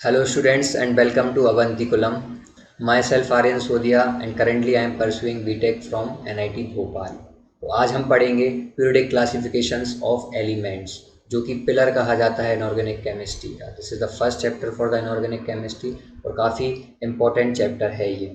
Hello students and welcome to Avantikulam. Myself Aryan Sodia and currently I am pursuing BTech from NIT Bhopal. तो आज हम पढ़ेंगे periodic classifications of elements जो कि pillar कहा जाता है इनऑर्गेनिक केमिस्ट्री का। This is the first chapter for the inorganic chemistry और काफ़ी इम्पोर्टेंट चैप्टर है ये।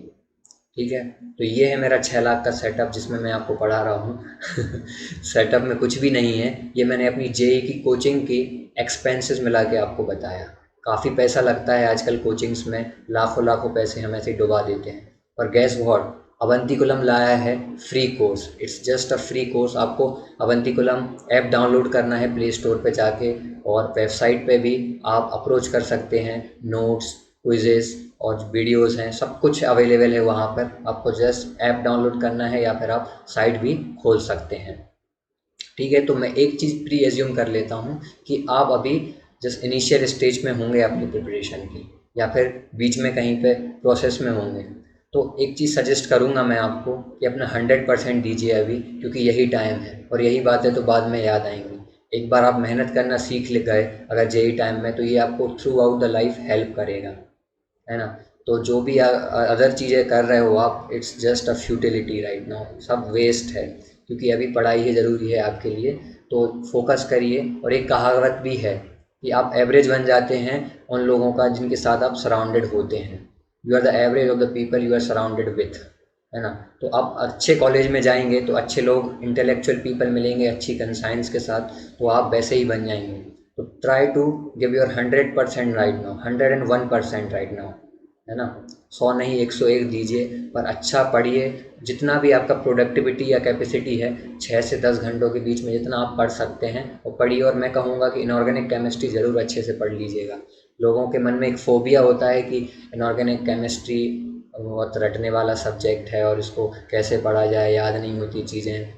ठीक है, तो ये है मेरा 6 लाख का सेटअप जिसमें मैं आपको पढ़ा रहा हूँ। सेटअप में कुछ भी नहीं है, ये मैंने अपनी जेई की कोचिंग की एक्सपेंसेस मिला के आपको बताया। काफ़ी पैसा लगता है आजकल कोचिंग्स में, लाखों लाखों पैसे हम ऐसे ही डुबा देते हैं। पर गैस व्हाट, अवंतिकुलम लाया है free course. It's just a free course. आपको अवंतिकुलम ऐप डाउनलोड करना है प्ले स्टोर पे जाके, और वेबसाइट पे भी आप अप्रोच कर सकते हैं। नोट्स, क्विजेस और वीडियोस हैं, सब कुछ अवेलेबल है वहाँ पर। आपको जस्ट ऐप डाउनलोड करना है या फिर आप साइट भी खोल सकते हैं। ठीक है, तो मैं एक चीज़ प्री एज्यूम कर लेता हूँ कि आप अभी जस्ट इनिशियल स्टेज में होंगे अपनी प्रिपरेशन की, या फिर बीच में कहीं पे प्रोसेस में होंगे। तो एक चीज़ सजेस्ट करूँगा मैं आपको कि अपना 100% दीजिए अभी, क्योंकि यही टाइम है और यही बातें तो बाद में याद आएंगी। एक बार आप मेहनत करना सीख ले गए अगर जेई टाइम में, तो ये आपको through out the life help करेगा, है ना। तो जो भी अदर चीज़ें कर रहे हो आप, it's just a futility right now, सब वेस्ट है, क्योंकि अभी पढ़ाई ही ज़रूरी है आपके लिए। तो फोकस करिए। और एक कहावत भी है कि आप एवरेज बन जाते हैं उन लोगों का जिनके साथ आप सराउंडेड होते हैं। You are the average of the people you are surrounded with, है ना। तो आप अच्छे कॉलेज में जाएंगे तो अच्छे लोग, इंटेलेक्चुअल पीपल मिलेंगे अच्छी कंसाइंस के साथ, तो आप वैसे ही बन जाएंगे। तो try to give your 100% right now, 101% right now, है ना। 100 नहीं, 101 दीजिए, पर अच्छा पढ़िए। जितना भी आपका प्रोडक्टिविटी या कैपेसिटी है, 6 से 10 घंटों के बीच में जितना आप पढ़ सकते हैं वो पढ़िए। और मैं कहूँगा कि इनऑर्गेनिक केमिस्ट्री ज़रूर अच्छे से पढ़ लीजिएगा। लोगों के मन में एक फोबिया होता है कि इनऑर्गेनिक केमिस्ट्री बहुत रटने वाला सब्जेक्ट है और इसको कैसे पढ़ा जाए, याद नहीं होती चीज़ें।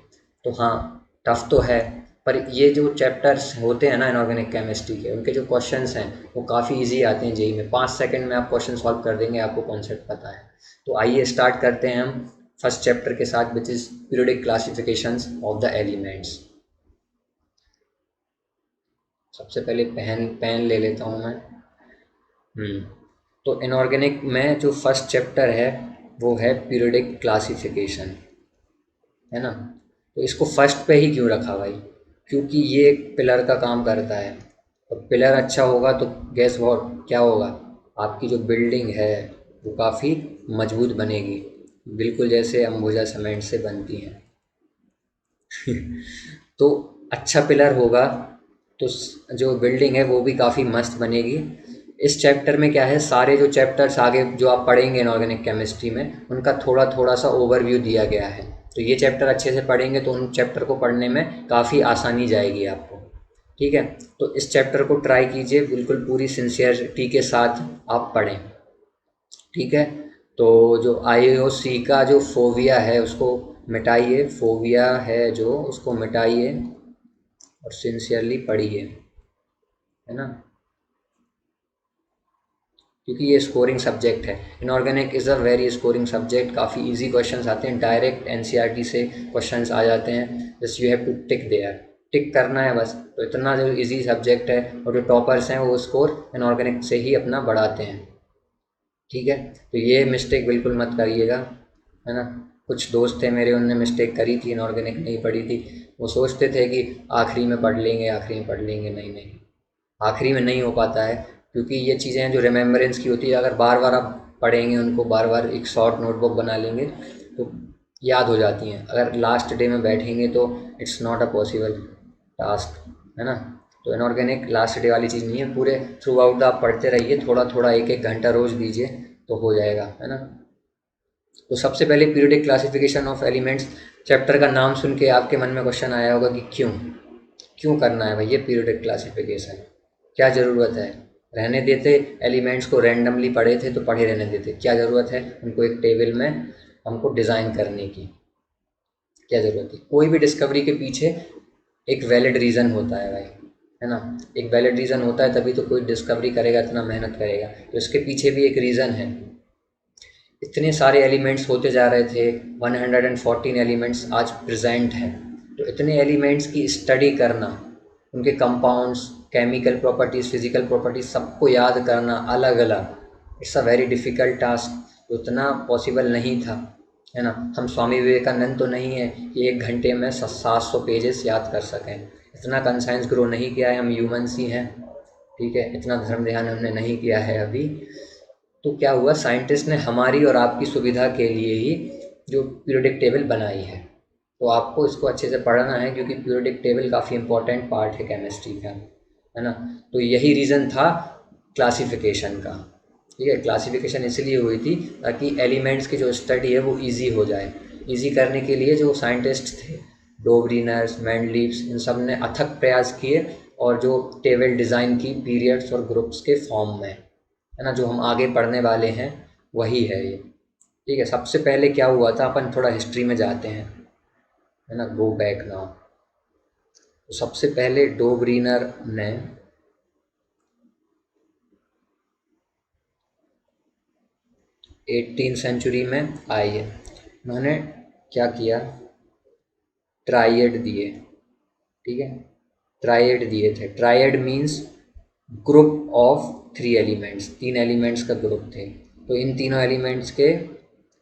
तो हाँ, टफ तो है, पर ये जो चैप्टर्स होते हैं ना इनऑर्गेनिक केमिस्ट्री के, उनके जो क्वेश्चंस हैं वो काफ़ी इजी आते हैं जेई में। 5 सेकंड में आप क्वेश्चन सॉल्व कर देंगे, आपको कॉन्सेप्ट पता है। तो आइए स्टार्ट करते हैं हम फर्स्ट चैप्टर के साथ, which is periodic classifications of the elements. सबसे पहले पेन ले लेता हूँ मैं। हम्म तो इनऑर्गेनिक में जो फर्स्ट चैप्टर है वो है पीरियोडिक क्लासिफिकेशन, है ना। तो इसको फर्स्ट पे ही क्यों रखा भाई? क्योंकि ये एक पिलर का काम करता है, और पिलर अच्छा होगा तो गैस वॉट क्या होगा, आपकी जो बिल्डिंग है वो काफ़ी मजबूत बनेगी, बिल्कुल जैसे अंबुजा सीमेंट से बनती हैं। तो अच्छा पिलर होगा तो जो बिल्डिंग है वो भी काफ़ी मस्त बनेगी। इस चैप्टर में क्या है, सारे जो चैप्टर्स आगे जो आप पढ़ेंगे इनऑर्गेनिक केमिस्ट्री में, उनका थोड़ा थोड़ा सा ओवरव्यू दिया गया है। तो ये चैप्टर अच्छे से पढ़ेंगे तो उन चैप्टर को पढ़ने में काफ़ी आसानी जाएगी आपको। ठीक है, तो इस चैप्टर को ट्राई कीजिए, बिल्कुल पूरी सिंसियरिटी के साथ आप पढ़ें। ठीक है, तो जो आईओसी का जो फोबिया है उसको मिटाइए, फोबिया है जो उसको मिटाइए और सिंसियरली पढ़िए, है ना। क्योंकि ये स्कोरिंग सब्जेक्ट है, inorganic is a very scoring subject. काफ़ी इजी क्वेश्चंस आते हैं, डायरेक्ट एनसीईआरटी से क्वेश्चंस आ जाते हैं। Just you have to tick there, tick करना है बस। तो इतना जो इजी सब्जेक्ट है, और जो टॉपर्स हैं वो स्कोर इनऑर्गेनिक से ही अपना बढ़ाते हैं। ठीक है, तो ये मिस्टेक बिल्कुल मत करिएगा, है ना। कुछ दोस्त थे मेरे, उनने मिस्टेक करी थी, इनऑर्गेनिक नहीं पढ़ी थी। वो सोचते थे कि आखिरी में पढ़ लेंगे, आखिरी में पढ़ लेंगे। नहीं नहीं, आखिरी में नहीं हो पाता है, क्योंकि ये चीज़ें जो रिमेम्बरेंस की होती है, अगर बार बार आप पढ़ेंगे उनको, बार बार एक शॉर्ट नोटबुक बना लेंगे तो याद हो जाती हैं। अगर लास्ट डे में बैठेंगे तो it's not a possible task, है ना। तो इनऑर्गेनिक लास्ट डे वाली चीज़ नहीं है, पूरे थ्रू आउट आप पढ़ते रहिए, थोड़ा थोड़ा एक एक घंटा रोज़ दीजिए तो हो जाएगा, है ना। तो सबसे पहले periodic classification of elements chapter का नाम सुन के आपके मन में क्वेश्चन आया होगा कि क्यों क्यों करना है भाई ये पीरियोडिक क्लासिफिकेशन, क्या ज़रूरत है? रहने देते एलिमेंट्स को, रैंडमली पढ़े थे तो पढ़े रहने देते, क्या ज़रूरत है उनको एक टेबल में हमको डिज़ाइन करने की? क्या ज़रूरत है? कोई भी डिस्कवरी के पीछे एक वैलिड रीज़न होता है भाई, है ना। एक वैलिड रीज़न होता है तभी तो कोई डिस्कवरी करेगा, इतना मेहनत करेगा, तो इसके पीछे भी एक रीज़न है। इतने सारे एलिमेंट्स होते जा रहे थे, 114 एलिमेंट्स आज प्रेजेंट हैं। तो इतने एलिमेंट्स की स्टडी करना, उनके compounds, chemical properties, physical properties सबको याद करना अलग अलग, it's a very difficult task, उतना पॉसिबल नहीं था, है ना। हम स्वामी विवेकानंद तो नहीं है कि 1 घंटे में 700 पेजेस याद कर सकें, इतना कंसाइंस ग्रो नहीं किया है, हम ह्यूमन्स ही हैं, ठीक है, इतना धर्म ध्यान हमने नहीं किया है अभी। तो क्या हुआ, साइंटिस्ट ने हमारी और आपकी सुविधा के लिए ही जो पीरियोडिक टेबल बनाई है, तो आपको इसको अच्छे से पढ़ना है क्योंकि पीरियोडिक टेबल काफ़ी इंपॉर्टेंट पार्ट है केमिस्ट्री का, है ना। तो यही रीज़न था क्लासिफिकेशन का, ठीक है। क्लासिफिकेशन इसलिए हुई थी ताकि एलिमेंट्स की जो स्टडी है वो इजी हो जाए। इजी करने के लिए जो साइंटिस्ट थे, डोवरीनर्स, मैंडलीव्स, इन सब ने अथक प्रयास किए और जो टेबल डिज़ाइन की पीरियड्स और ग्रुप्स के फॉर्म में, है ना, जो हम आगे पढ़ने वाले हैं वही है ये, ठीक है। सबसे पहले क्या हुआ था, अपन थोड़ा हिस्ट्री में जाते हैं, है ना, गो बैक नाउ। तो सबसे पहले डोवरीनर ने 18th सेंचुरी में आई है, उन्होंने क्या किया, ट्राइएड दिए, ठीक है, ट्राइएड दिए थे। Triad means group of 3 elements, 3 elements का ग्रुप थे। तो इन तीनों एलिमेंट्स के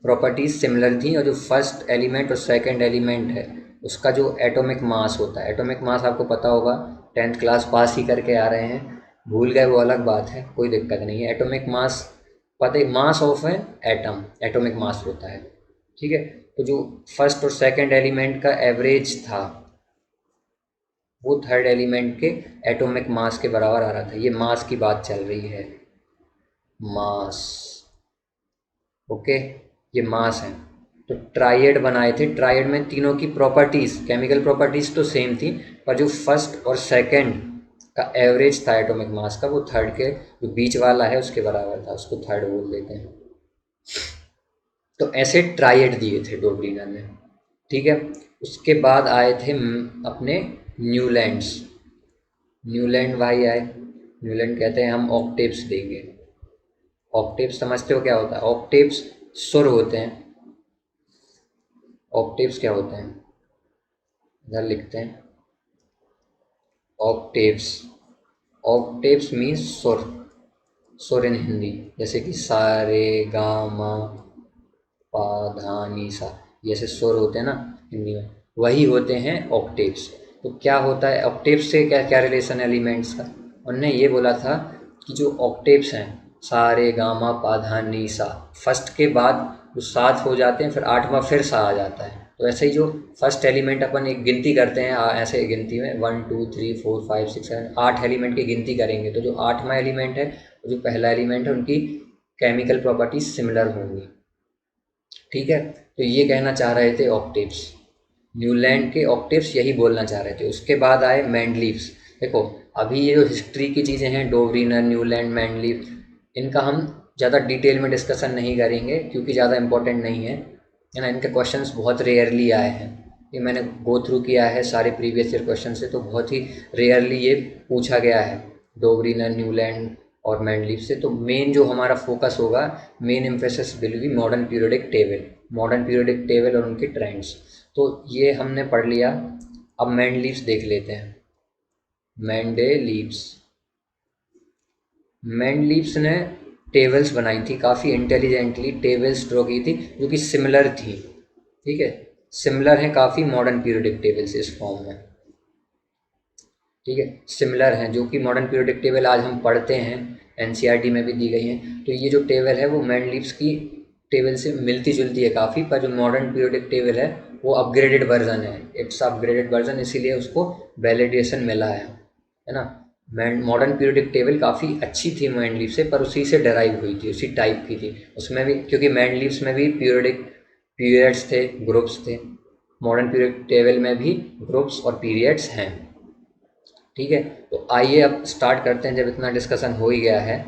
प्रॉपर्टीज़ सिमिलर थी और जो फर्स्ट एलिमेंट और सेकंड एलिमेंट है उसका जो एटॉमिक मास होता है, एटॉमिक मास आपको पता होगा, 10th क्लास पास ही करके आ रहे हैं, भूल गए वो अलग बात है, कोई दिक्कत नहीं है। एटॉमिक मास पता है, mass of an atom atomic mass होता है, ठीक है। तो जो फर्स्ट और सेकंड एलिमेंट का एवरेज था वो थर्ड एलिमेंट के एटॉमिक मास के बराबर आ रहा था। ये मास की बात चल रही है, मास, ओके, ये मास है। तो ट्राइएड बनाए थे, ट्राइएड में तीनों की प्रॉपर्टीज़, केमिकल प्रॉपर्टीज़ तो सेम थी, पर जो फर्स्ट और सेकंड का एवरेज था एटॉमिक मास का वो थर्ड के जो बीच वाला है उसके बराबर था, उसको थर्ड बोल देते हैं। तो ऐसे ट्राइएड दिए थे डोबरीनर ने, ठीक है। उसके बाद आए थे अपने न्यूलैंड्स, न्यूलैंड भाई आए, न्यूलैंड कहते हैं हम ऑक्टेव्स देंगे। ऑक्टेव्स समझते हो क्या होता है, ऑक्टेव्स सुर होते हैं। ऑक्टेव्स क्या होते हैं, इधर लिखते हैं, ऑक्टेव्स, ऑक्टेव्स मीन्स सुर, सुर इन हिंदी, जैसे कि सा रे गा मा पा धा नी सा, ये ऐसे सुर होते हैं ना हिंदी में, वही होते हैं ऑक्टेव्स। तो क्या होता है ऑक्टेव्स से, क्या क्या रिलेशन है एलिमेंट्स का, उन्होंने ये बोला था कि जो ऑक्टेव्स हैं, सा रे गा मा पा धा नी सा, फर्स्ट के बाद जो 7 हो जाते हैं फिर 8वां फिर सा आ जाता है। तो ऐसे ही जो फर्स्ट एलिमेंट अपन एक गिनती करते हैं, ऐसे गिनती में 1 2 3 4 5 6 7 8 एलिमेंट की गिनती करेंगे, तो जो 8वां एलिमेंट है जो पहला एलिमेंट है उनकी केमिकल प्रॉपर्टीज सिमिलर होंगी, ठीक है। तो ये कहना चाह रहे थे ऑक्टेव्स, न्यूलैंड के ऑक्टेव्स यही बोलना चाह रहे थे। उसके बाद आए मैंडलीव्स। देखो अभी ये जो हिस्ट्री की चीज़ें हैं, डोवरीनर, न्यूलैंड, मैंडलीव, इनका हम ज़्यादा डिटेल में डिस्कशन नहीं करेंगे क्योंकि ज़्यादा इंपॉर्टेंट नहीं है ना। इनके क्वेश्चंस बहुत रेयरली आए हैं, ये मैंने गो थ्रू किया है सारे प्रीवियस ईयर क्वेश्चन से, तो बहुत ही रेयरली ये पूछा गया है डोवरीनर, न्यूलैंड और मैंडलीव से। तो मेन जो हमारा फोकस होगा, main emphasis will be modern periodic table, modern periodic table और उनके ट्रेंड्स। तो ये हमने पढ़ लिया। अब मैंडलीव्स देख लेते हैं, मैंडेलीव्स, मैंडलीव्स ने टेबल्स बनाई थी, काफ़ी इंटेलिजेंटली टेबल्स ड्रॉ की थी जो कि सिमिलर थी, ठीक है, सिमिलर हैं काफ़ी मॉडर्न पीरियोडिक टेबल्स इस फॉर्म में, ठीक है, सिमिलर हैं, जो कि मॉडर्न पीरियोडिक टेबल आज हम पढ़ते हैं, एनसीईआरटी में भी दी गई हैं। तो ये जो टेबल है वो मैंडलीव्स की टेबल से मिलती जुलती है काफ़ी, पर जो मॉडर्न पीरियोडिक टेबल है वो अपग्रेडेड वर्जन है, इट्स अपग्रेडेड वर्जन, इसीलिए उसको वैलिडेशन मिला है ना। मॉडर्न पीरियोडिक टेबल काफ़ी अच्छी थी मैंडलीव से, पर उसी से डराइव हुई थी, उसी टाइप की थी, उसमें भी क्योंकि मैंडलीव्स में भी पीरियोडिक पीरियड्स थे, ग्रुप्स थे, मॉडर्न पीरियोडिक टेबल में भी ग्रुप्स और पीरियड्स हैं, ठीक है। तो आइए अब स्टार्ट करते हैं, जब इतना डिस्कशन हो ही गया है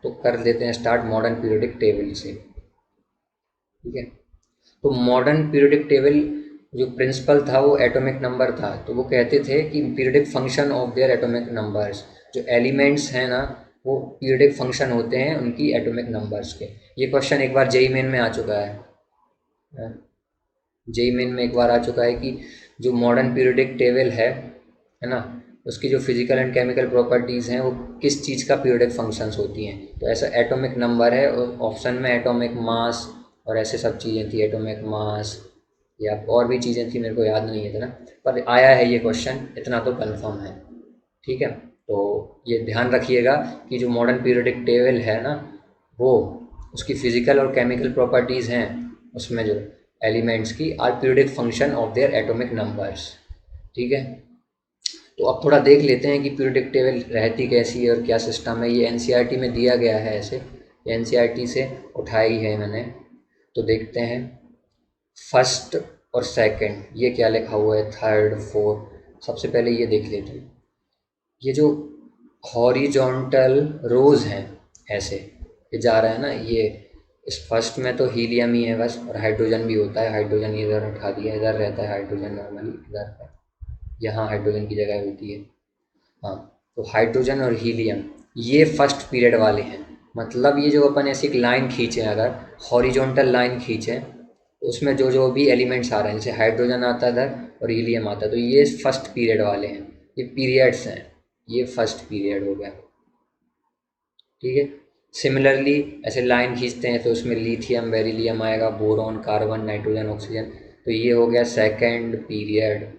तो कर देते हैं स्टार्ट मॉडर्न पीरियोडिक टेबल से, ठीक है। तो मॉडर्न पीरियोडिक टेबल जो प्रिंसिपल था वो एटॉमिक नंबर था, तो वो कहते थे कि periodic function of their atomic numbers, जो एलिमेंट्स हैं ना वो पीरियोडिक फंक्शन होते हैं उनकी एटॉमिक नंबर्स के। ये क्वेश्चन एक बार जेईई मेन में आ चुका है, जेईई मेन में एक बार आ चुका है कि जो मॉडर्न पीरियोडिक टेबल है ना, उसकी जो फिजिकल एंड केमिकल प्रॉपर्टीज़ हैं वो किस चीज़ का पीरियोडिक फंक्शंस होती हैं। तो ऐसा एटॉमिक नंबर है और ऑप्शन में एटॉमिक मास और ऐसे सब चीज़ें थी, एटॉमिक मास या और भी चीज़ें थी, मेरे को याद नहीं है इतना, पर आया है ये क्वेश्चन, इतना तो कंफर्म है। ठीक है, तो ये ध्यान रखिएगा कि जो मॉडर्न पीरियोडिक टेबल है ना, वो उसकी फिजिकल और केमिकल प्रॉपर्टीज़ हैं, उसमें जो एलिमेंट्स की are periodic function of their atomic numbers. ठीक है, तो अब थोड़ा देख लेते हैं कि पीरियोडिक टेबल रहती कैसी है और क्या सिस्टम है। ये एनसीईआरटी में दिया गया है, ऐसे एनसीईआरटी से उठाई है मैंने। तो देखते हैं फर्स्ट और सेकंड ये क्या लिखा हुआ है, थर्ड फोर्थ। सबसे पहले ये देख लेते हैं, ये जो हॉरिजॉन्टल रोज हैं ऐसे ये जा रहा है ना, ये इस फर्स्ट में तो हीलियम ही है बस, और हाइड्रोजन भी होता है। हाइड्रोजन इधर उठा दिया, इधर रहता है हाइड्रोजन नॉर्मली, इधर है, यहाँ हाइड्रोजन की जगह होती है। हाँ, तो हाइड्रोजन और हीलियम ये फर्स्ट पीरियड वाले हैं। मतलब ये जो अपन ऐसी एक लाइन खींचे, अगर हॉरिजॉन्टल लाइन खींचे तो उसमें जो जो भी एलिमेंट्स आ रहे हैं, जैसे हाइड्रोजन आता है इधर और हीलियम आता है, तो ये फर्स्ट पीरियड वाले हैं, ये पीरियड्स हैं, ये फर्स्ट पीरियड हो गया। ठीक है, सिमिलरली ऐसे लाइन खींचते हैं तो उसमें लिथियम बेरिलियम आएगा, बोरॉन कार्बन नाइट्रोजन ऑक्सीजन, तो ये हो गया सेकंड पीरियड।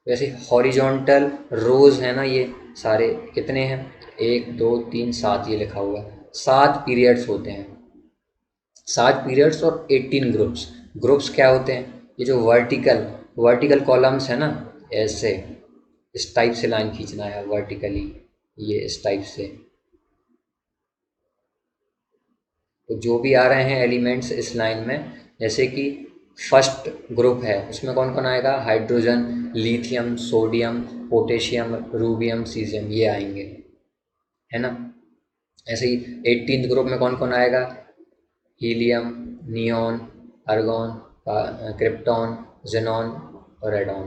वैसे हॉरिजॉन्टल रोज है ना, ये सारे कितने हैं, 1 2 3 7, ये लिखा हुआ है 7 पीरियड्स होते हैं। 7 पीरियड्स और 18 ग्रुप्स। ग्रुप्स क्या होते हैं, ये जो वर्टिकल वर्टिकल कॉलम्स है ना, ऐसे इस टाइप से लाइन खींचना है वर्टिकली, ये इस टाइप से। तो जो भी आ रहे हैं एलिमेंट्स इस लाइन में, जैसे कि फर्स्ट ग्रुप है उसमें कौन कौन आएगा, hydrogen, lithium, sodium, potassium, rubidium, caesium, ये आएंगे, है ना। ऐसे ही 18th ग्रुप में कौन कौन आएगा, helium, neon, argon, krypton, xenon और रेडॉन।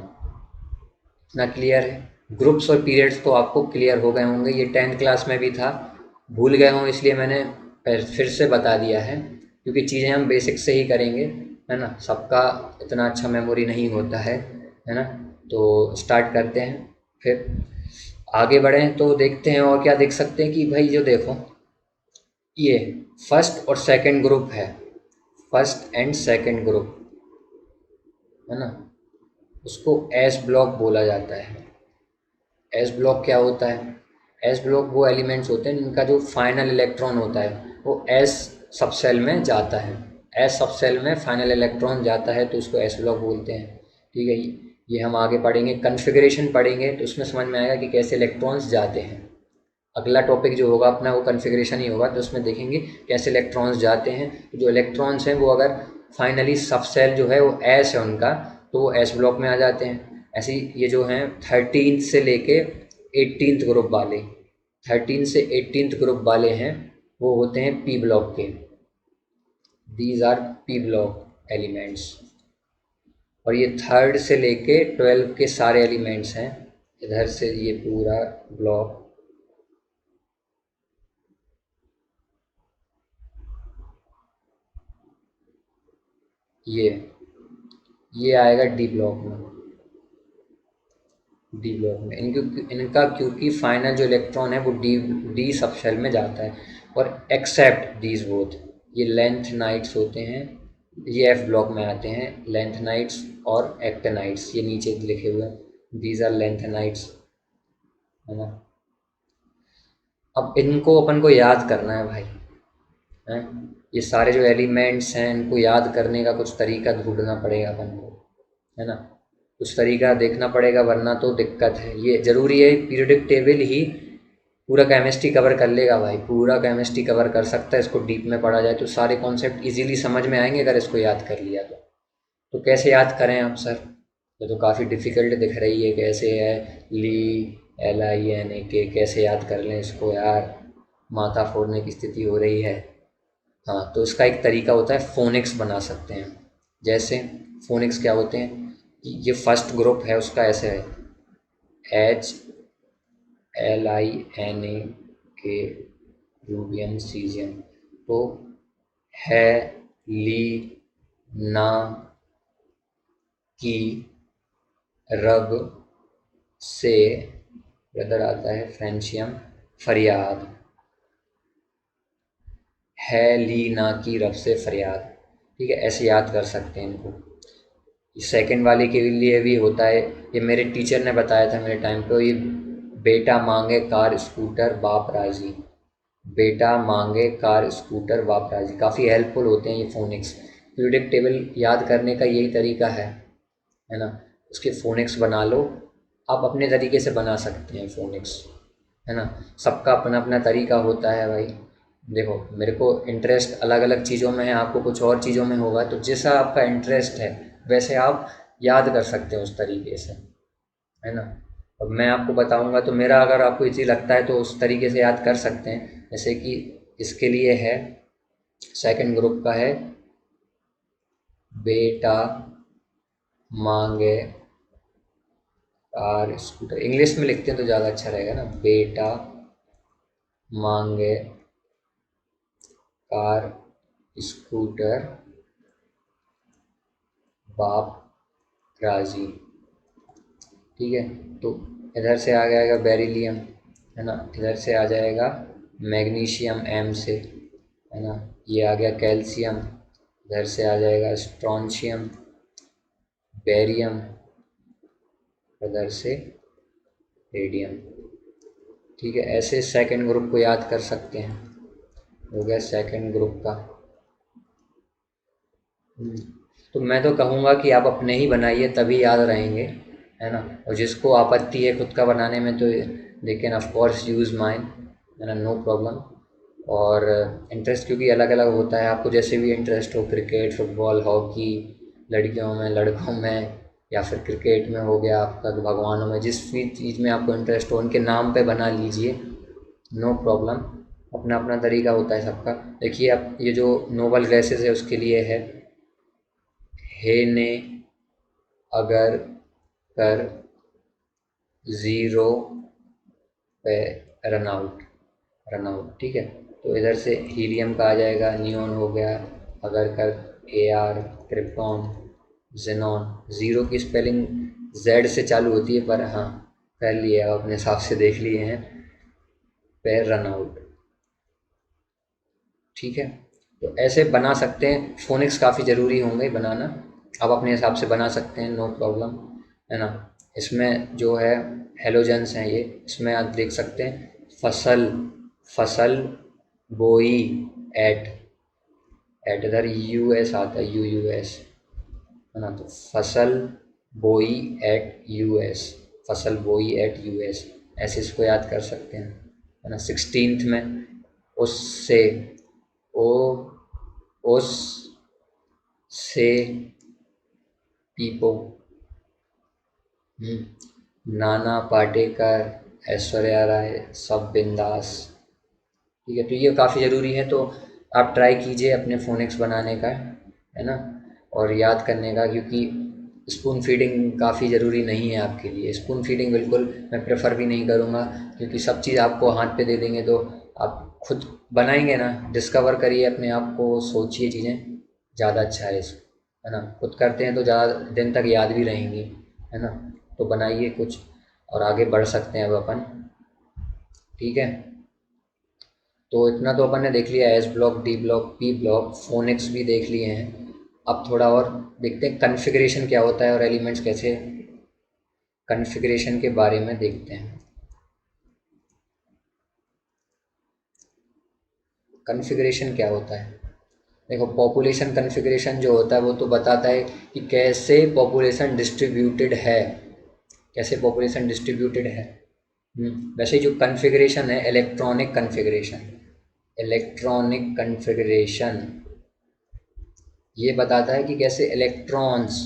इतना क्लियर है। ग्रुप्स और पीरियड्स तो आपको क्लियर हो गए होंगे, ये 10th क्लास में भी था, भूल गए हों इसलिए मैंने फिर से बता दिया है, क्योंकि चीज़ें हम बेसिक से ही करेंगे, है ना, सबका इतना अच्छा मेमोरी नहीं होता है ना। तो स्टार्ट करते हैं, फिर आगे बढ़ें तो देखते हैं और क्या देख सकते हैं कि भाई जो देखो, ये फर्स्ट और सेकंड ग्रुप है, फर्स्ट एंड सेकंड ग्रुप, है ना, उसको एस ब्लॉक बोला जाता है। एस ब्लॉक क्या होता है, एस ब्लॉक वो एलिमेंट्स होते हैं जिनका जो फाइनल इलेक्ट्रॉन होता है वो एस सब सेल में जाता है, एस सब सेल में फाइनल इलेक्ट्रॉन जाता है तो उसको एस ब्लॉक बोलते हैं। ठीक है, ये हम आगे पढ़ेंगे, कन्फिग्रेशन पढ़ेंगे तो उसमें समझ में आएगा कि कैसे इलेक्ट्रॉन्स जाते हैं। अगला टॉपिक जो होगा अपना वो कन्फिग्रेशन ही होगा, तो उसमें देखेंगे कैसे इलेक्ट्रॉन्स जाते हैं। तो जो इलेक्ट्रॉन्स हैं वो अगर फाइनली सब सेल जो है वो एस है उनका, तो वो एस ब्लॉक में आ जाते हैं। ऐसे ही ये जो हैं 13 से लेके 18th ग्रुप वाले, 13 से 18th ग्रुप वाले हैं वो होते हैं पी ब्लॉक के, these R P block elements. और ये थर्ड से लेके 12 के सारे एलिमेंट्स हैं, इधर से ये पूरा ब्लॉक, ये आएगा डी ब्लॉक में, डी ब्लॉक में इनका क्योंकि फाइनल जो इलेक्ट्रॉन है वो डी डी सब शेल में जाता है। और एक्सेप्ट दीज बोथ, ये लेंथनाइट्स होते हैं, ये एफ ब्लॉक में आते हैं, लेंथनाइट्स और एक्टेनाइट्स, ये नीचे लिखे हुए हैं, दीज आर लेंथनाइट्स, है ना। अब इनको अपन को याद करना है भाई, हैं, ये सारे जो एलिमेंट्स हैं इनको याद करने का कुछ तरीका ढूंढना पड़ेगा अपन को, है ना, कुछ तरीका देखना पड़ेगा, वरना तो दिक्कत है। ये ज़रूरी है, पीरियोडिक टेबल ही पूरा केमिस्ट्री कवर कर लेगा भाई, पूरा केमिस्ट्री कवर कर सकता है, इसको डीप में पढ़ा जाए तो सारे कॉन्सेप्ट इजीली समझ में आएंगे अगर इसको याद कर लिया तो कैसे याद करें आप सर, ये तो काफ़ी डिफ़िकल्ट दिख रही है, कैसे है, ली LINAK, कैसे याद कर लें इसको यार, माथा फोड़ने की स्थिति हो रही है। हाँ, तो इसका एक तरीका होता है, फोनिक्स बना सकते हैं। जैसे फोनिक्स क्या होते हैं, कि ये फर्स्ट ग्रुप है उसका ऐसे है, HLINAK, रूबियम सीजियम, तो है, ली, ना, की, रब, से ब्रदर आता है फ्रेंशियम, फरियाद है ली ना की रब से फरियाद। ठीक है, ऐसे याद कर सकते हैं इनको। सेकंड वाले के लिए भी होता है, ये मेरे टीचर ने बताया था मेरे टाइम पे, ये बेटा मांगे कार स्कूटर बाप राजी, बेटा मांगे कार स्कूटर बाप राजी, काफ़ी हेल्पफुल होते हैं ये फोनिक्स। पीरियोडिक टेबल याद करने का यही तरीका है ना। उसके फोनिक्स बना लो, आप अपने तरीके से बना सकते हैं फोनिक्स, है ना। सबका अपना अपना तरीका होता है भाई। देखो मेरे को इंटरेस्ट अलग अलग चीज़ों में है, आपको कुछ और चीज़ों में होगा, तो जैसा आपका इंटरेस्ट है वैसे आप याद कर सकते हैं उस तरीके से, है ना। अब मैं आपको बताऊंगा तो मेरा अगर आपको इजी लगता है तो उस तरीके से याद कर सकते हैं। जैसे कि इसके लिए है, सेकंड ग्रुप का है, बेटा मांगे कार स्कूटर, इंग्लिश में लिखते हैं तो ज़्यादा अच्छा रहेगा ना, बेटा मांगे कार स्कूटर बाप राजी। ठीक है, तो इधर से आ जाएगा बेरिलियम, है ना, इधर से आ जाएगा मैग्नीशियम एम से, है ना, ये आ गया कैल्शियम, इधर से आ जाएगा स्ट्रॉन्शियम, बेरियम, इधर से रेडियम। ठीक है, ऐसे सेकंड ग्रुप को याद कर सकते हैं। हो गया सेकंड ग्रुप का। हम्म, तो मैं तो कहूँगा कि आप अपने ही बनाइए तभी याद रहेंगे, है ना। और जिसको आपत्ति है खुद का बनाने में तो they can of course use mine, है ना, नो प्रॉब्लम। और इंटरेस्ट क्योंकि अलग अलग होता है, आपको जैसे भी इंटरेस्ट हो, क्रिकेट, फुटबॉल, हॉकी, लड़कियों में, लड़कों में, या फिर क्रिकेट में हो गया आपका, तो भगवानों में, जिस भी चीज़ में आपको इंटरेस्ट हो उनके नाम पे बना लीजिए, नो प्रॉब्लम। अपना अपना तरीका होता है सबका। देखिए अब ये जो नोबल गैसेस है उसके लिए है, हे ने अगर कर ज़ीरो पे रनआउट, रनआउट। ठीक है, तो इधर से हीलियम का आ जाएगा, नियोन हो गया, अगर कर Ar, क्रिप्टॉन, जेनॉन। ज़ीरो की स्पेलिंग जेड से चालू होती है, पर हाँ कर लिए, आप अपने हिसाब से देख लिए हैं, पे रनआउट। ठीक है, तो ऐसे बना सकते हैं, फोनिक्स काफ़ी ज़रूरी होंगे बनाना, आप अपने हिसाब से बना सकते हैं, नो प्रॉब्लम, है ना। इसमें जो है हेलोजेंस हैं ये, इसमें आप देख सकते हैं, फसल, फसल बोई, एट, एट इधर यू एस आता है, यू एस, है ना, तो फसल बोई एट यू एस, फसल बोई एट यू एस, ऐसे इसको याद कर सकते हैं, है ना। 16th में उससे, ओ, उस से, पीपो, नाना पाटेकर, ऐश्वर्या राय, सब बिंदास। ठीक है, तो ये काफ़ी ज़रूरी है, तो आप ट्राई कीजिए अपने फोनिक्स बनाने का, है ना, और याद करने का, क्योंकि स्पून फीडिंग काफ़ी ज़रूरी नहीं है आपके लिए। स्पून फीडिंग बिल्कुल मैं प्रेफर भी नहीं करूँगा, क्योंकि सब चीज़ आपको हाथ पे दे देंगे तो आप खुद बनाएंगे ना, डिस्कवर करिए अपने आप को, सोचिए चीज़ें, ज़्यादा अच्छा है इस, है ना। खुद करते हैं तो ज़्यादा दिन तक याद भी रहेंगी, है ना। तो बनाइए कुछ और आगे बढ़ सकते हैं अब अपन। ठीक है, तो इतना तो अपन ने देख लिया, S block, D block, P block, phoenix भी देख लिए हैं। अब थोड़ा और देखते हैं कन्फिग्रेशन क्या होता है और एलिमेंट्स कैसे, कन्फिग्रेशन के बारे में देखते हैं। कन्फिग्रेशन क्या होता है, देखो पॉपुलेशन कन्फिग्रेशन जो होता है वो तो बताता है कि कैसे पॉपुलेशन डिस्ट्रीब्यूटेड है, कैसे पॉपुलेशन डिस्ट्रीब्यूटेड है। वैसे जो कन्फिग्रेशन है, इलेक्ट्रॉनिक कन्फिग्रेशन, इलेक्ट्रॉनिक कन्फिग्रेशन ये बताता है कि कैसे इलेक्ट्रॉन्स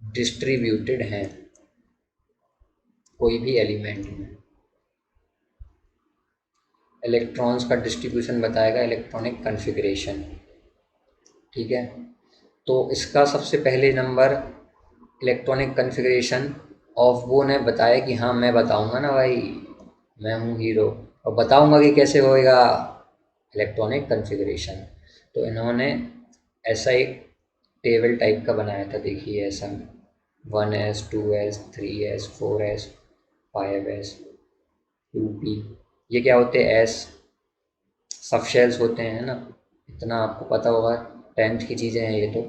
डिस्ट्रीब्यूटेड हैं कोई भी एलिमेंट में। इलेक्ट्रॉन्स का डिस्ट्रीब्यूशन बताएगा इलेक्ट्रॉनिक कन्फिग्रेशन। ठीक है, तो इसका सबसे पहले नंबर इलेक्ट्रॉनिक कन्फिग्रेशन ऑफ वो ने बताया कि हाँ मैं बताऊंगा ना भाई, मैं हूँ हीरो, और बताऊंगा कि कैसे होएगा इलेक्ट्रॉनिक कन्फिग्रेशन। तो इन्होंने ऐसा एक टेबल टाइप का बनाया था, देखिए ऐसा, 1s 2s 3s 4s 5s 2p। ये क्या होते हैं? एस सब शेल्स होते हैं ना, इतना आपको पता होगा, 10th की चीज़ें हैं ये तो।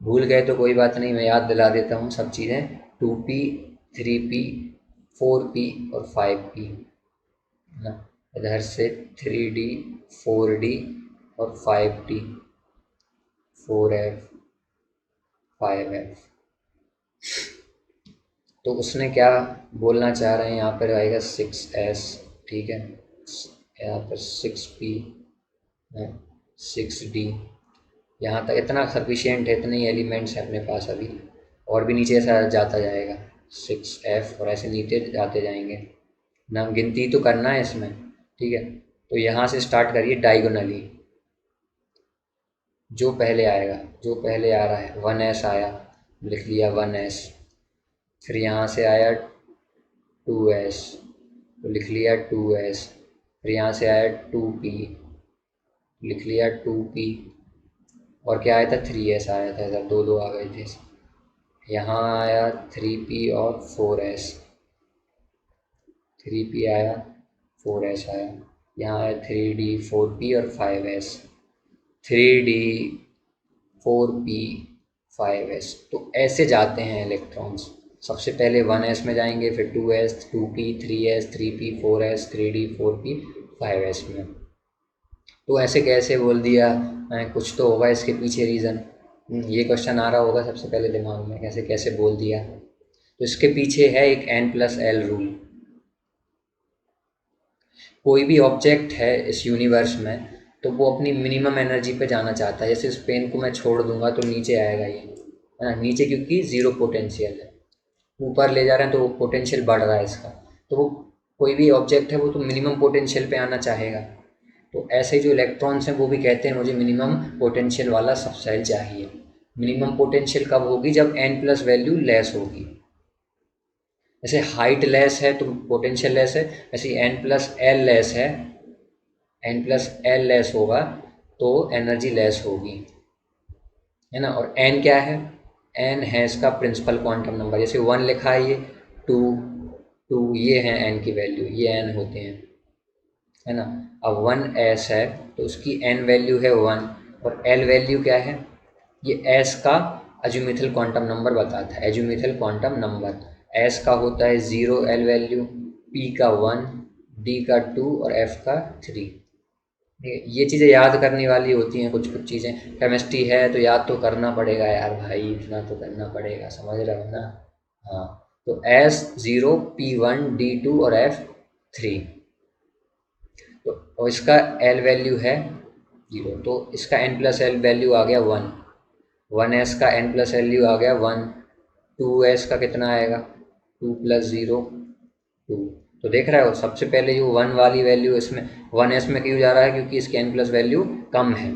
भूल गए तो कोई बात नहीं, मैं याद दिला देता हूँ सब चीज़ें। 2p 3p 4p और 5p ना। इधर से 3d 4d और 5d 4f 5f। तो उसने क्या बोलना चाह रहे हैं यहाँ पर आएगा 6s, ठीक है। यहाँ पर 6p 6d, यहाँ तक इतना सफिशियंट है, इतने ही एलिमेंट्स हैं अपने पास अभी। और भी नीचे ऐसा जाता जाएगा 6f और ऐसे नीचे जाते जाएंगे ना, गिनती तो करना है इसमें, ठीक है। तो यहाँ से स्टार्ट करिए डायगोनली, जो पहले आएगा, जो पहले आ रहा है 1s आया, लिख लिया 1s। फिर यहाँ से आया 2s तो लिख लिया 2s। फिर यहाँ से आया 2p, लिख लिया 2p। और क्या आया था? 3s आया था, इधर दो दो आ गए थे। यहाँ आया 3p और 4s, 3p आया 4s आया। यहाँ आया 3d 4p और 5s, 3d 4p 5s। तो ऐसे जाते हैं इलेक्ट्रॉन्स, सबसे पहले 1s में जाएंगे, फिर 2s 2p 3s 3p 4s 3d 4p 5s में। तो ऐसे कैसे बोल दिया? कुछ तो होगा इसके पीछे रीज़न। ये क्वेश्चन आ रहा होगा सबसे पहले दिमाग में, कैसे कैसे बोल दिया। तो इसके पीछे है एक n+l रूल। कोई भी ऑब्जेक्ट है इस यूनिवर्स में तो वो अपनी मिनिमम एनर्जी पे जाना चाहता है। जैसे इस पेन को मैं छोड़ दूंगा तो नीचे आएगा ये, है ना, नीचे, क्योंकि ज़ीरो पोटेंशियल है। ऊपर ले जा रहे हैं तो वो पोटेंशियल बढ़ रहा है इसका। तो वो कोई भी ऑब्जेक्ट है वो तो मिनिमम पोटेंशियल पे आना चाहेगा। तो ऐसे जो इलेक्ट्रॉन्स हैं वो भी कहते हैं मुझे मिनिमम पोटेंशियल वाला सबसेल चाहिए। मिनिमम पोटेंशियल कब होगी? जब n+ वैल्यू लेस होगी। जैसे हाइट लेस है तो पोटेंशियल लेस है, वैसे n+l लेस है, n+l लेस होगा तो एनर्जी लेस होगी, है ना। और n क्या है? n है इसका प्रिंसिपल क्वांटम नंबर। जैसे 1 लिखा है ये, 2 2 ये है n की वैल्यू, ये n होते हैं, है ना। अब 1s है तो उसकी n वैल्यू है 1 और l वैल्यू क्या है? ये s का अज़्यूमिथल क्वांटम नंबर बताता है, अज़्यूमिथल क्वांटम नंबर। s का होता है 0 l वैल्यू, p का 1, d का 2 और f का 3। ये चीज़ें याद करने वाली होती हैं, कुछ कुछ चीज़ें। केमिस्ट्री है तो याद तो करना पड़ेगा यार भाई, इतना तो करना पड़ेगा, समझ रहे हो ना। हाँ, तो S0 P1 D2 और F3। तो और इसका L वैल्यू है 0, तो इसका n+l वैल्यू आ गया 1। 1s का n+l वैल्यू आ गया 1। 2s का कितना आएगा? 2 + 0 2। तो देख रहे हो, सबसे पहले जो 1 वाली वैल्यू इसमें 1s में क्यों जा रहा है? क्योंकि इसकी n+ वैल्यू कम है।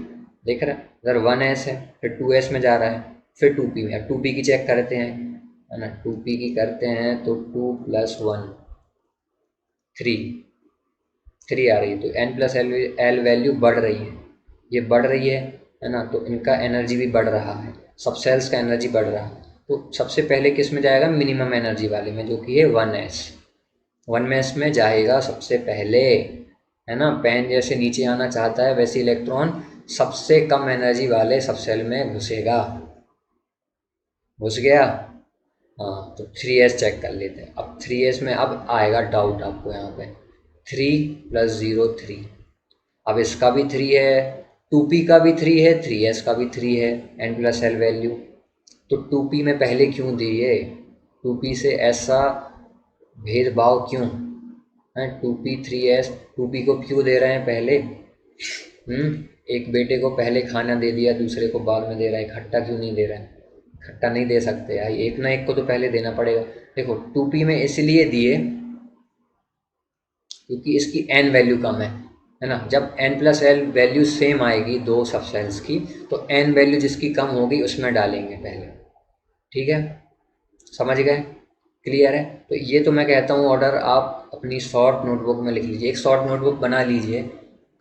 देख रहे हैं, इधर 1s है, फिर 2s में जा रहा है, फिर 2p में। अब 2p की चेक करते हैं, है ना। 2p की करते हैं तो 2 + 1 3 आ रही है। तो n+l वैल्यू बढ़ रही है, ये बढ़ रही है ना। तो इनका एनर्जी भी बढ़ रहा है, सब सेल्स का एनर्जी बढ़ रहा है। तो सबसे पहले किस में जाएगा? मिनिमम एनर्जी वाले में, जो कि है 1s। 1s में जाएगा सबसे पहले, है ना। पेन जैसे नीचे आना चाहता है वैसे इलेक्ट्रॉन सबसे कम एनर्जी वाले सब सेल में घुसेगा। घुस गया? हाँ, तो 3s चेक कर लेते हैं। अब 3s में अब आएगा डाउट आपको यहाँ पे। 3 + 0 3। अब इसका भी 3 है, 2p का भी 3 है, 3s का भी 3 है, n+l वैल्यू। तो 2p में पहले क्यों दिए? 2p से ऐसा भेदभाव क्यों है? 2p 3s 2p को क्यों दे रहे हैं पहले? एक बेटे को पहले खाना दे दिया, दूसरे को बाद में दे रहा है, इकट्ठा क्यों नहीं दे रहा है? इकट्ठा नहीं दे सकते यार, एक ना एक को तो पहले देना पड़ेगा। देखो 2p में इसलिए दिए क्योंकि इसकी n वैल्यू कम है ना। जब n+l वैल्यू सेम आएगी दो सब सेल्स की, तो n वैल्यू जिसकी कम होगी उसमें डालेंगे पहले, ठीक है। समझ गए? क्लियर है? तो ये तो मैं कहता हूँ ऑर्डर आप अपनी शॉर्ट नोटबुक में लिख लीजिए, एक शॉर्ट नोटबुक बना लीजिए,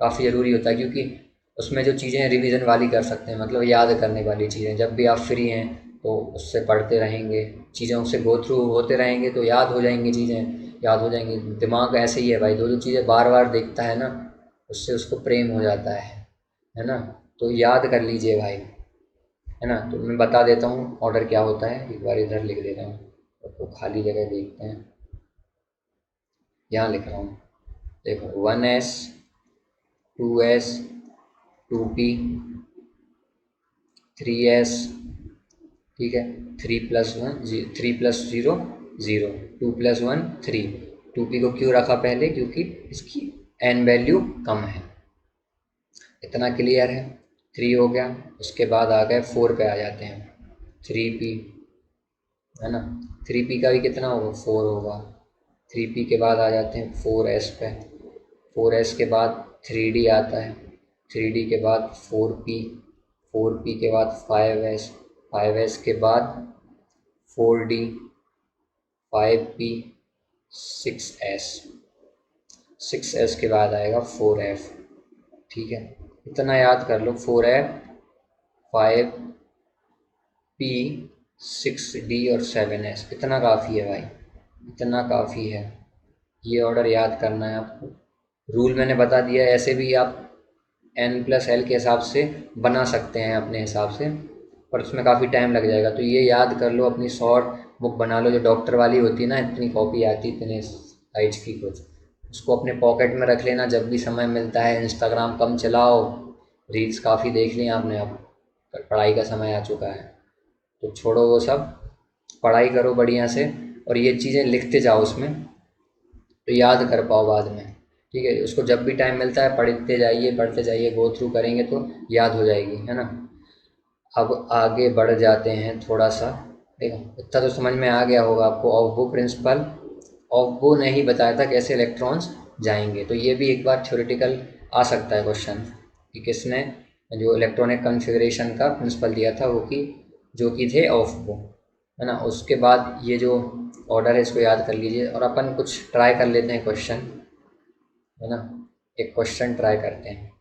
काफ़ी ज़रूरी होता है, क्योंकि उसमें जो चीज़ें रिवीजन वाली कर सकते हैं, मतलब याद करने वाली चीज़ें। जब भी आप फ्री हैं तो उससे पढ़ते रहेंगे, चीज़ों से गो थ्रू होते रहेंगे तो याद हो जाएंगी, चीज़ें याद हो जाएंगी। दिमाग ऐसे ही है भाई, जो जो चीज़ें बार बार देखता है ना उससे उसको प्रेम हो जाता है ना। तो याद कर लीजिए भाई, है ना। तो मैं बता देता हूँ ऑर्डर क्या होता है, एक बार इधर लिख देता हूँ, तो खाली जगह देखते हैं। यहाँ लिख रहा हूँ, देखो 1s 2s 2p 3s, ठीक है, 3+0 0, 2+1 3। 2p को क्यों रखा पहले, क्योंकि इसकी n वैल्यू कम है। इतना क्लियर है। 3 हो गया, उसके बाद आ गए 4 पे आ जाते हैं, 3p, है ना। 3p का भी कितना होगा, 4 होगा। 3p के बाद आ जाते हैं 4s पे, 4s के बाद 3d आता है, 3d के बाद 4p, 4p के बाद 5s, 5s के बाद 4d, 5p, 6s, 6s के बाद आएगा 4f, ठीक है। इतना याद कर लो, 4f 5p 6d और 7s, इतना काफ़ी है भाई, इतना काफ़ी है। ये ऑर्डर याद करना है आपको। रूल मैंने बता दिया है, ऐसे भी आप n+l के हिसाब से बना सकते हैं अपने हिसाब से, पर उसमें काफ़ी टाइम लग जाएगा। तो ये याद कर लो, अपनी शॉर्ट बुक बना लो, जो डॉक्टर वाली होती है ना, इतनी कॉपी आती, इतने साइज की कुछ, उसको अपने पॉकेट में रख लेना जब भी समय मिलता है। इंस्टाग्राम कम चलाओ, रील्स काफ़ी देख ली आपने, अब पढ़ाई का समय आ चुका है, तो छोड़ो वो सब, पढ़ाई करो बढ़िया से, और ये चीज़ें लिखते जाओ उसमें, तो याद कर पाओ बाद में, ठीक है। उसको जब भी टाइम मिलता है पढ़ते जाइए, पढ़ते जाइए, गो थ्रू करेंगे तो याद हो जाएगी, है ना। अब आगे बढ़ जाते हैं थोड़ा सा, देखो इतना तो समझ में आ गया होगा आपको। ऑफ वो प्रिंसिपल, ऑफ वो नहीं बताया था कैसे इलेक्ट्रॉन्स जाएंगे, तो ये भी एक बार थ्योरेटिकल आ सकता है क्वेश्चन, कि किसने जो इलेक्ट्रॉनिक कॉन्फ़िगरेशन का प्रिंसिपल दिया था, वो कि जो कि थे ऑफ वो, है ना। उसके बाद ये जो ऑर्डर है इसको याद कर लीजिए, और अपन कुछ ट्राई कर लेते हैं क्वेश्चन, है ना। एक क्वेश्चन ट्राई करते हैं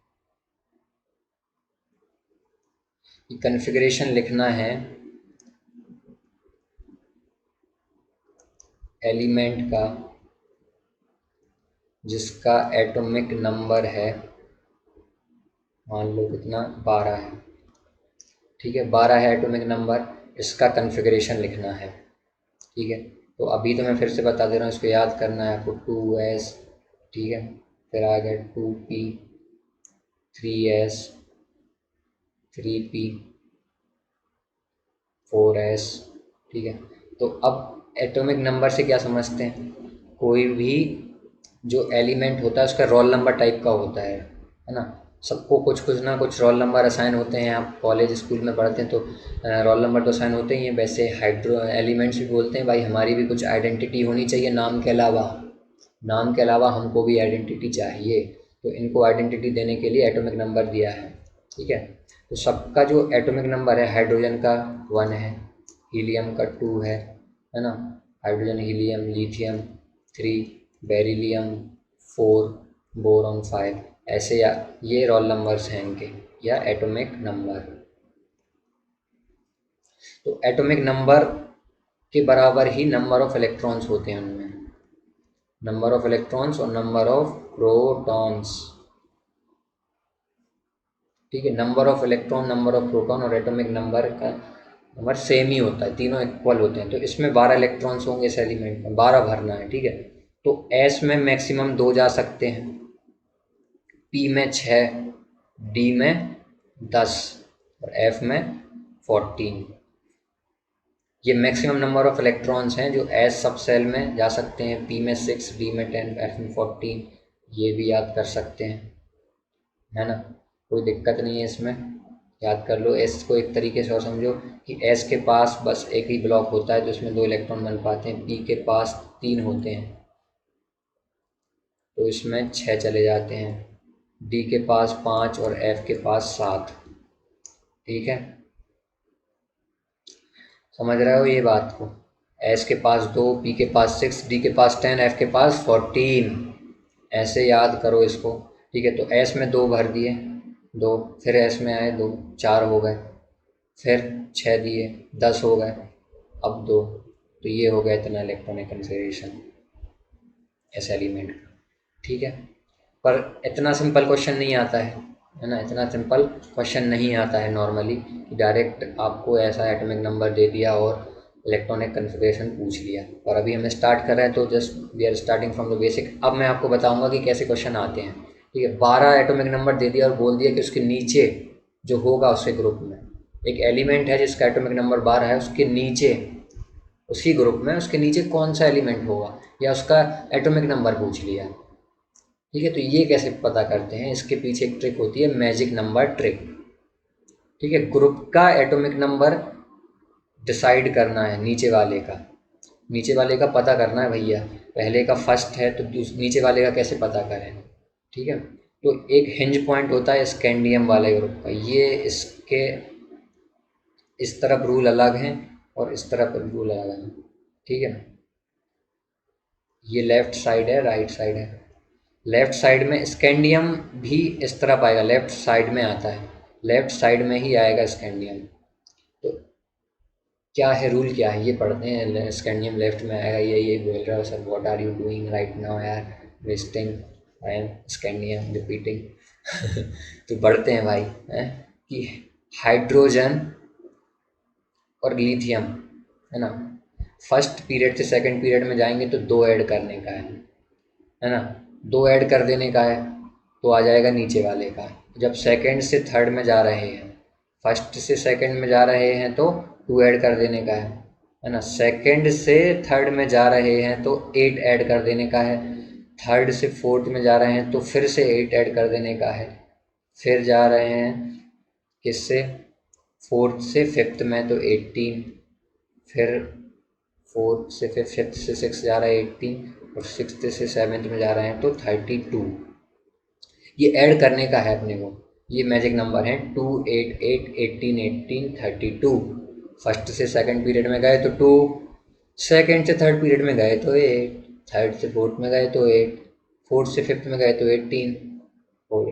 कि कॉन्फ़िगरेशन लिखना है एलिमेंट का जिसका एटॉमिक नंबर है, मान लो कितना, 12 है, ठीक है, 12 है एटॉमिक नंबर, इसका कॉन्फ़िगरेशन लिखना है, ठीक है। तो अभी तो मैं फिर से बता दे रहा हूँ, इसको याद करना है आपको। 2s, ठीक है, फिर आ गया 2p, 3s, 3p, 4s, ठीक है। तो अब एटॉमिक नंबर से क्या समझते हैं, कोई भी जो एलिमेंट होता है उसका रोल नंबर टाइप का होता है ना। सबको कुछ कुछ ना कुछ रोल नंबर असाइन होते हैं, आप कॉलेज स्कूल में पढ़ते हैं तो रोल नंबर तो असाइन होते ही हैं। वैसे हाइड्रो एलिमेंट्स भी बोलते हैं भाई, हमारी भी कुछ आइडेंटिटी होनी चाहिए नाम के अलावा, नाम के अलावा हमको भी आइडेंटिटी चाहिए, तो इनको आइडेंटिटी देने के लिए एटॉमिक नंबर दिया है, ठीक है। तो सबका जो एटॉमिक नंबर है, हाइड्रोजन का 1 है, हीलियम का 2 है ना। Hydrogen, helium, lithium 3, beryllium 4, boron 5, ऐसे या ये रोल नंबर्स हैं इनके, या एटॉमिक नंबर। तो एटॉमिक नंबर के बराबर ही नंबर ऑफ इलेक्ट्रॉन्स होते हैं उनमें, नंबर ऑफ इलेक्ट्रॉन्स और नंबर ऑफ प्रोटॉन्स, ठीक है। Number of electron, number of proton और एटॉमिक नंबर का नंबर सेम ही होता है, तीनों इक्वल होते हैं। तो इसमें 12 इलेक्ट्रॉन्स होंगे इस एलिमेंट में, 12 भरना है, ठीक है। तो एस में मैक्सिमम 2 जा सकते हैं, पी में 6, डी में 10 और एफ में 14। ये मैक्सिमम नंबर ऑफ इलेक्ट्रॉन्स हैं जो एस सब सेल में जा सकते हैं, पी में 6, डी में 10, एफ में 14। ये भी याद कर सकते हैं, है ना, कोई दिक्कत नहीं है इसमें, याद कर लो। एस को एक तरीके से और समझो कि एस के पास बस एक ही ब्लॉक होता है जिसमें 2 इलेक्ट्रॉन बन पाते हैं, पी के पास 3 होते हैं तो इसमें 6 चले जाते हैं, डी के पास 5 और एफ के पास 7, ठीक है। समझ रहे हो ये बात को, एस के पास 2, पी के पास 6, डी के पास 10, एफ के पास 14, ऐसे याद करो इसको, ठीक है। तो एस में 2 भर दिए, 2, फिर एस में आए 2, 4 हो गए, फिर 6 दिए, 10 हो गए, अब 2, तो ये हो गया इतना इलेक्ट्रॉनिक कन्फिग्रेशन इस एलिमेंट का। ठीक है, पर इतना सिंपल क्वेश्चन नहीं आता है ना, इतना सिंपल क्वेश्चन नहीं आता है नॉर्मली कि डायरेक्ट आपको ऐसा एटॉमिक नंबर दे दिया और इलेक्ट्रॉनिक कन्फिग्रेशन पूछ लिया। और अभी हमें स्टार्ट कर रहे हैं तो just we are starting from the basic. अब मैं आपको बताऊंगा कि कैसे क्वेश्चन आते हैं। ठीक है, 12 एटॉमिक नंबर दे दिया और बोल दिया कि उसके नीचे जो होगा उसके ग्रुप में एक एलिमेंट है जिसका एटॉमिक नंबर 12 है, उसके नीचे उसी ग्रुप में उसके नीचे कौन सा एलिमेंट होगा या उसका एटॉमिक नंबर पूछ लिया। ठीक है, तो ये कैसे पता करते हैं, इसके पीछे एक ट्रिक होती है, मैजिक नंबर ट्रिक। ठीक है, ग्रुप का एटॉमिक नंबर डिसाइड करना है, नीचे वाले का पता करना है भैया। पहले का फर्स्ट है तो नीचे वाले का कैसे पता करें। ठीक है, तो एक हिंज पॉइंट होता है स्कैंडियम वाले ग्रुप का, ये इसके इस तरफ रूल अलग हैं और इस तरफ रूल अलग हैं। ठीक है, ये लेफ्ट साइड है, राइट साइड है। लेफ्ट साइड में स्कैंडियम भी इस तरफ आएगा, लेफ्ट साइड में आता है, लेफ्ट साइड में ही आएगा स्कैंडियम। तो क्या है रूल, क्या है ये पढ़ते हैं। स्कैंडियम लेफ्ट में आएगा, ये बोल रहा है sir what are you doing right now यार, वेस्टिंग टाइम, स्कैंडियम रिपीटिंग। तो बढ़ते हैं भाई हैं कि हाइड्रोजन और लिथियम, है ना, फर्स्ट पीरियड से सेकंड पीरियड में जाएंगे तो 2 ऐड करने का है ना, 2 ऐड कर देने का है तो आ जाएगा नीचे वाले का। जब सेकंड से थर्ड में जा रहे हैं, फर्स्ट से सेकंड में जा रहे हैं तो 2 ऐड कर देने का है ना, सेकंड से थर्ड में जा रहे हैं तो 8 ऐड कर देने का है, थर्ड से फोर्थ में जा रहे हैं तो फिर से 8 ऐड कर देने का है, फिर जा रहे हैं किससे, फोर्थ से फिफ्थ में तो 18, फिर फोर्थ से फिर फिफ्थ से सिक्स जा रहा है 18, और सिक्स्थ से सेवन्थ में जा रहे हैं तो 32। ये ऐड करने का है अपने को, ये मैजिक नंबर है 2 8 8 18 18 32। फर्स्ट से सेकंड पीरियड में गए तो 2, सेकंड से थर्ड पीरियड में गए तो 8, थर्ड से फोर्थ में गए तो 8, फोर्थ से फिफ्थ में गए तो 18, और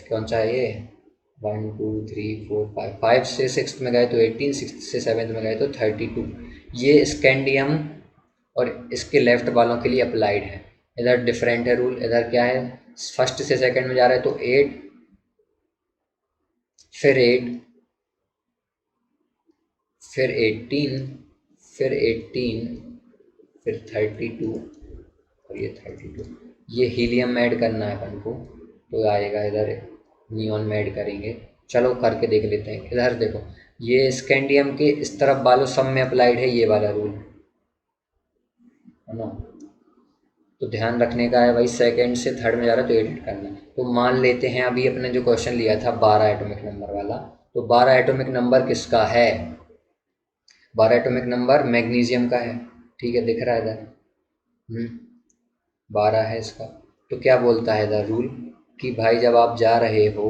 कौन सा है ये 1 2 3 4 5, फाइव से सिक्स में गए तो 18, सिक्स से सेवन्थ में गए तो 32। ये स्कैंडियम और इसके लेफ्ट वालों के लिए अप्लाइड है। इधर डिफरेंट है रूल, इधर क्या है, फर्स्ट से सेकंड में जा रहा है तो 8, फिर 8, फिर 18, फिर 18, फिर 32, और ये 32। ये हीलियम ऐड करना है अपन को तो आएगा इधर, नियॉन में ऐड करेंगे। चलो करके देख लेते हैं। इधर देखो, ये स्कैंडियम के इस तरफ वालों सब में अप्लाइड है ये वाला रूल, है ना। तो ध्यान रखने का है भाई, सेकंड से थर्ड में जा रहा है तो एडिट करना है। तो मान लेते हैं अभी अपने जो क्वेश्चन लिया था 12 एटॉमिक नंबर वाला, तो 12 एटॉमिक नंबर किसका है, 12 एटॉमिक नंबर मैग्नीशियम का है। ठीक है, दिख रहा है इधर, 12 है इसका। तो क्या बोलता है इधर रूल कि भाई जब आप जा रहे हो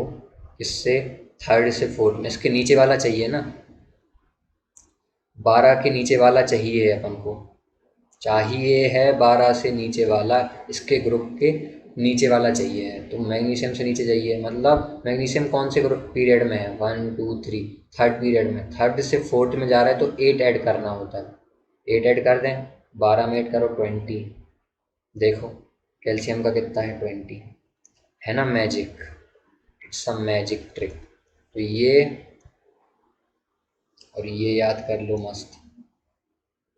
इससे थर्ड से फोर्थ में, इसके नीचे वाला चाहिए ना, 12 के नीचे वाला चाहिए अपन को, चाहिए है 12 से नीचे वाला, इसके ग्रुप के नीचे वाला चाहिए है। तो मैग्नीशियम से नीचे चाहिए, मतलब मैग्नीशियम कौन से ग्रुप पीरियड में है, 1 2 3, थर्ड पीरियड में, थर्ड से फोर्थ में जा रहा है तो 8 ऐड करना होता है, 8 ऐड कर दें, 12 में ऐड करो 20, देखो कैल्शियम का कितना है 20, है ना magic, it's a magic trick. तो ये और ये याद कर लो, मस्त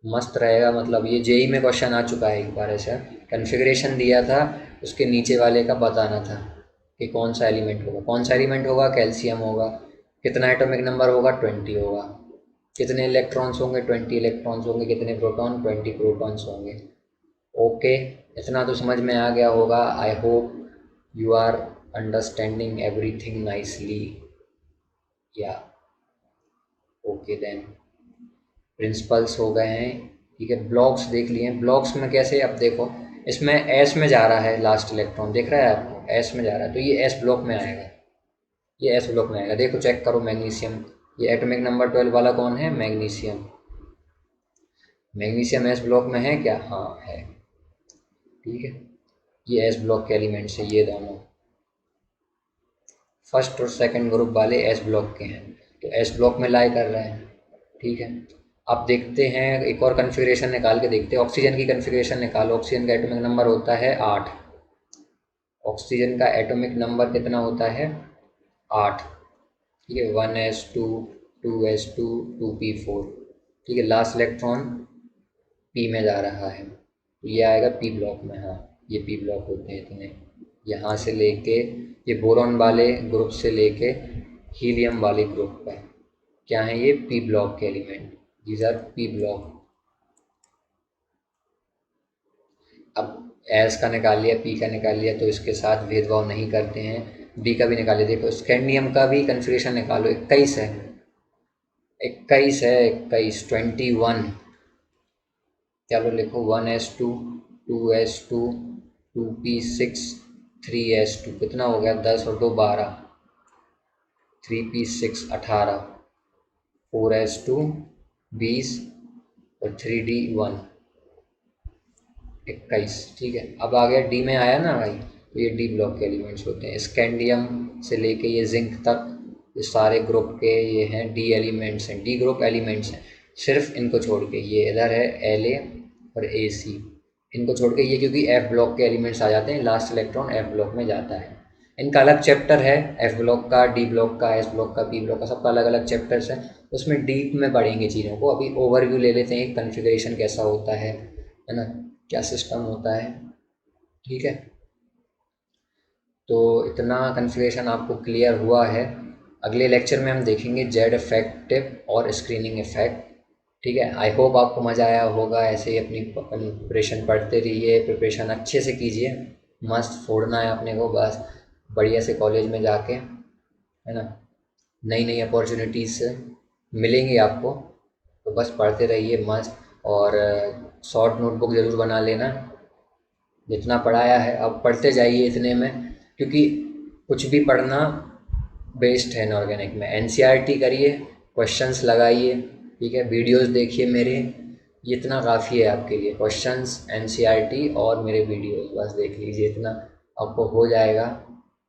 मस्त रहेगा। मतलब ये जेई में क्वेश्चन आ चुका है एक बार, ऐसा कन्फिग्रेशन दिया था, उसके नीचे वाले का बताना था कि कौन सा एलिमेंट होगा, कौन सा एलिमेंट होगा, कैल्शियम होगा, कितना एटॉमिक नंबर होगा 20 होगा, कितने इलेक्ट्रॉन्स होंगे 20 इलेक्ट्रॉन्स होंगे, कितने प्रोटॉन 20 प्रोटॉन्स होंगे। ओके, इतना तो समझ में आ गया होगा। I hope you are understanding everything nicely, या ओके देन, प्रिंसिपल्स हो गए हैं। ठीक है, ब्लॉक्स देख लिए हैं, ब्लॉक्स में कैसे, अब देखो इसमें एस में जा रहा है लास्ट इलेक्ट्रॉन, दिख रहा है आपको एस में जा रहा है, तो ये एस ब्लॉक में आएगा, ये एस ब्लॉक में आएगा। देखो चेक करो मैग्नीशियम, ये एटॉमिक नंबर 12 वाला कौन है, मैग्नीशियम, मैग्नीशियम एस ब्लॉक में है क्या, हाँ है। ठीक है, ये एस ब्लॉक के एलिमेंट्स है, ये दोनों फर्स्ट और सेकंड ग्रुप वाले एस ब्लॉक के हैं। तो एस ब्लॉक में लाई कर रहा है। ठीक है, अब देखते हैं एक और कन्फिग्रेशन निकाल के देखते हैं। ऑक्सीजन की कन्फिग्रेशन निकालो। ऑक्सीजन का एटॉमिक नंबर होता है 8। ऑक्सीजन का एटॉमिक नंबर कितना होता है? 8। ठीक है, 1s2 2s2 2p4। ठीक है, लास्ट इलेक्ट्रॉन पी में जा रहा है, तो ये आएगा पी ब्लॉक में। हाँ, ये पी ब्लॉक होते हैं इतने, यहाँ से लेके ये बोरॉन वाले ग्रुप से लेके हीलियम वाले ग्रुप पर क्या है? ये पी ब्लॉक के element, these R P block. अब एस का निकाल लिया, पी का निकाल लिया, तो इसके साथ भेदभाव नहीं करते हैं। डी का भी निकाल लिया। देखो स्कैंडियम का भी कन्फिग्रेशन निकालो। 21 है, 21 है, 21 21। चलो लिखो 1s2 2s2 2p6 3s2। कितना हो गया? 10 और 2 12, 3p6 18, 4s2 20 और 3d1 21। ठीक है, अब आ गया डी में आया ना भाई, तो ये डी ब्लॉक के एलिमेंट्स होते हैं। स्कैंडियम से लेके ये जिंक तक, ये सारे ग्रुप के ये हैं डी एलिमेंट्स हैं, डी ग्रुप एलिमेंट्स हैं। सिर्फ इनको छोड़ के, ये इधर है एल ए और ए सी, इनको छोड़ के ये, क्योंकि एफ ब्लॉक के एलिमेंट्स आ जाते हैं, लास्ट इलेक्ट्रॉन एफ ब्लॉक में जाता है। इनका अलग चैप्टर है, एफ ब्लॉक का, डी ब्लॉक का, एस ब्लॉक का, पी ब्लॉक का, सबका अलग अलग चैप्टर्स हैं। उसमें डीप में पढ़ेंगे चीज़ों को। अभी ओवरव्यू ले लेते हैं, कन्फिग्रेशन कैसा होता है ना, क्या सिस्टम होता है। ठीक है, तो इतना कन्फिग्रेशन आपको क्लियर हुआ है। अगले लेक्चर में हम देखेंगे जेड इफेक्टिव और स्क्रीनिंग इफेक्ट। ठीक है, आई होप आपको मज़ा आया होगा। ऐसे ही अपनी प्रिपरेशन पढ़ते रहिए, प्रिपरेशन अच्छे से कीजिए। मस्त फोड़ना है अपने को बस, बढ़िया से कॉलेज में जाके, है ना। नई नई अपॉर्चुनिटीज़ मिलेंगी आपको, तो बस पढ़ते रहिए मस्त। और शॉर्ट नोटबुक ज़रूर बना लेना। जितना पढ़ाया है अब पढ़ते जाइए इतने में, क्योंकि कुछ भी पढ़ना बेस्ट है इनऑर्गेनिक में। एनसीईआरटी करिए, क्वेश्चंस लगाइए, ठीक है, वीडियोस देखिए मेरे, ये इतना काफ़ी है आपके लिए। क्वेश्चंस, एनसीईआरटी और मेरे वीडियोस बस देख लीजिए, इतना आपको हो जाएगा,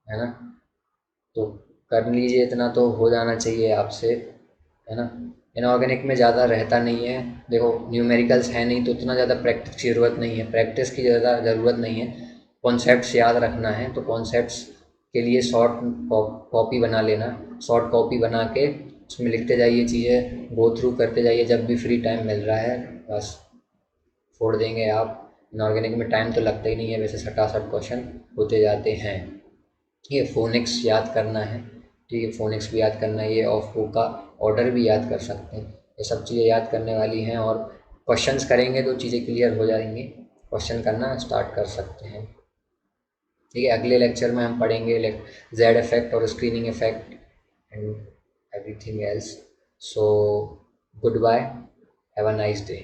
है ना। तो कर लीजिए, इतना तो हो जाना चाहिए आपसे, है ना। इनऑर्गेनिक में ज़्यादा रहता नहीं है। देखो न्यूमेरिकल्स है नहीं, तो उतना ज़्यादा प्रैक्टिस की ज़रूरत नहीं है, प्रैक्टिस की ज़्यादा ज़रूरत नहीं है। कॉन्सेप्ट्स याद रखना है, तो कॉन्सेप्ट्स के लिए शॉर्ट कॉपी बना लेना। शॉर्ट कॉपी बना के उसमें लिखते जाइए, चीज़ें गो थ्रू करते जाइए, जब भी फ्री टाइम मिल रहा है बस फोड़ देंगे आप। इनऑर्गेनिक में टाइम तो लगता ही नहीं है, वैसे सटासट क्वेश्चन होते जाते हैं। ये फोनिक्स याद करना है, ठीक है, फोनिक्स भी याद करना है, ये ऑफ बुक का ऑर्डर भी याद कर सकते हैं। ये सब चीज़ें याद करने वाली हैं, और क्वेश्चंस करेंगे तो चीज़ें क्लियर हो जाएंगी। क्वेश्चन करना स्टार्ट कर सकते हैं। ठीक है, अगले लेक्चर में हम पढ़ेंगे जेड इफेक्ट और screening effect and everything else. So good bye, have a nice day.